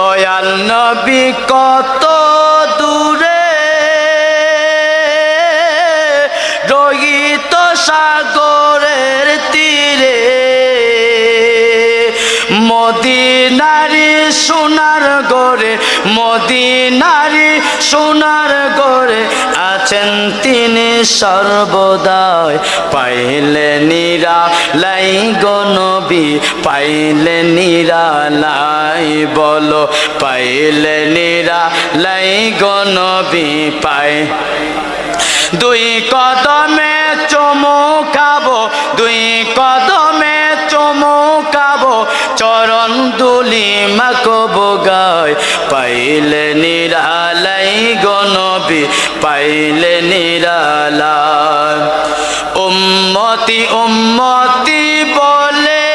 দয়াল নবী কত দূরে রহিত সাগরের তীরে মদিনারি সোনার গড়ে মদিনারি সোনার গড়ে আছেন তিনি সর্বদাই পাইলে নিরালাই গো নবী পাইলে নিরালাই বলো পাইলে নিরালাই গো নবী পাই দুই কদমে চমকাবো দুই কদমে চমকাবো চরণ দুলি মাখবো গায় পাইলে নিরালাই গো নবী পাইলে নিরালাই উম্মতি উম্মতি বলে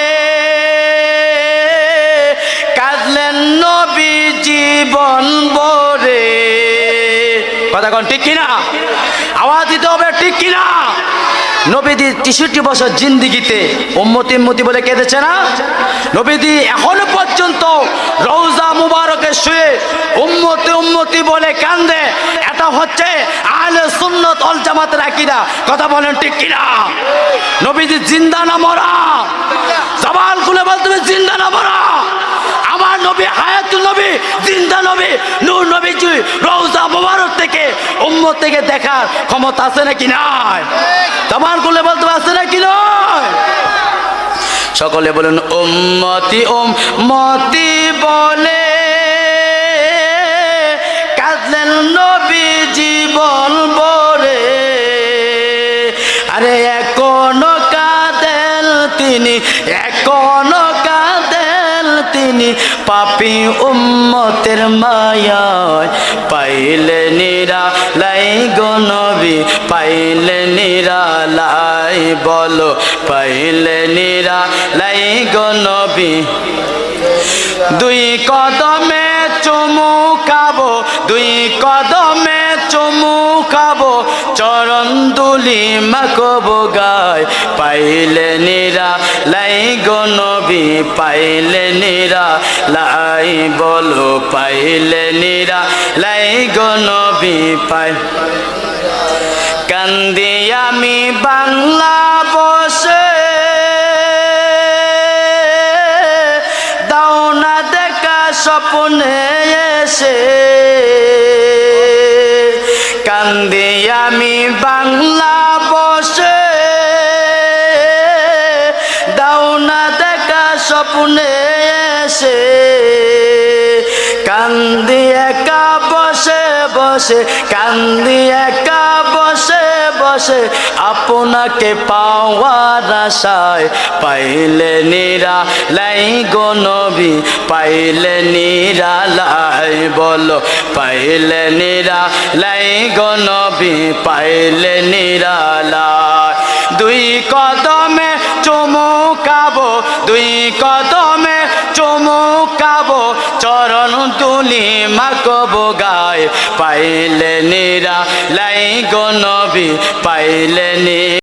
কাঁদলেন নবী জীবন ভরে কথা কোন ঠিক কিনা আওয়াজ দিতে হবে ঠিক কিনা নবীজি ৬৩ বছর জিন্দিগিতে উম্মতি উম্মতি বলে কেঁদেছে না নবীজি এখনো পর্যন্ত রওজা মুবারকে শুয়ে উম্মতি উম্মতি বলে কান্দে এটা হচ্ছে আহলে সুন্নাত ওয়াল জামাতের আকীদা কথা বলেন ঠিক কিনা নবীজি জিন্দা না মরা জবান খুলে বলতে হবে জিন্দা না মরা আমার নবী হায়াতুল নবী জিন্দা নবী নূর নবীজি রওজা মুবারক থেকে উম্মত থেকে দেখার ক্ষমতা আছে নাকি নাই জবান খুলে বলতে আছে নাকি নয় সকলে বলেন উম্মতি উম্মতি বলে কাঁদলেন নবী জীবন ভরে আরে এখনো কাঁদেন তিনি এখনো কাঁদেন তিনি পাপী উম্মতের মায়ায় পাইলে নিরালাই গো নবী পাইলে নিরালাই বলো পাইলে নিরালাই গো নবী দুই কদমে চুমুকাবো দুই কদমে চুমুকাবো চরণ দুলি মাখবো গায় পাইলে নিরালাই গো নবী পাইলে নিরালাই বলো পাইলে নিরালাই গো নবী পাই কান্দি আমি বাংলা বসে দাও না দেখা স্বপ্নে এসে কান্দি আমি বাংলা বসে দাও না দেখা স্বপ্নে এসে কান্দি একা বসে বসে কান্দি একা বসে বসে আপনাকে পাওয়ার আশায় পাইলে নিরালাই গো নবী পাইলে নিরালাই বলো পাইলে নিরালাই গো নবী পাইলে নিরালাই দুই কদমে চুমুকাবো দুই কদমে চুমুকাবো চরণ তুলি মাখবো গায় পাইলে নিরালাই গো নবী পাইলে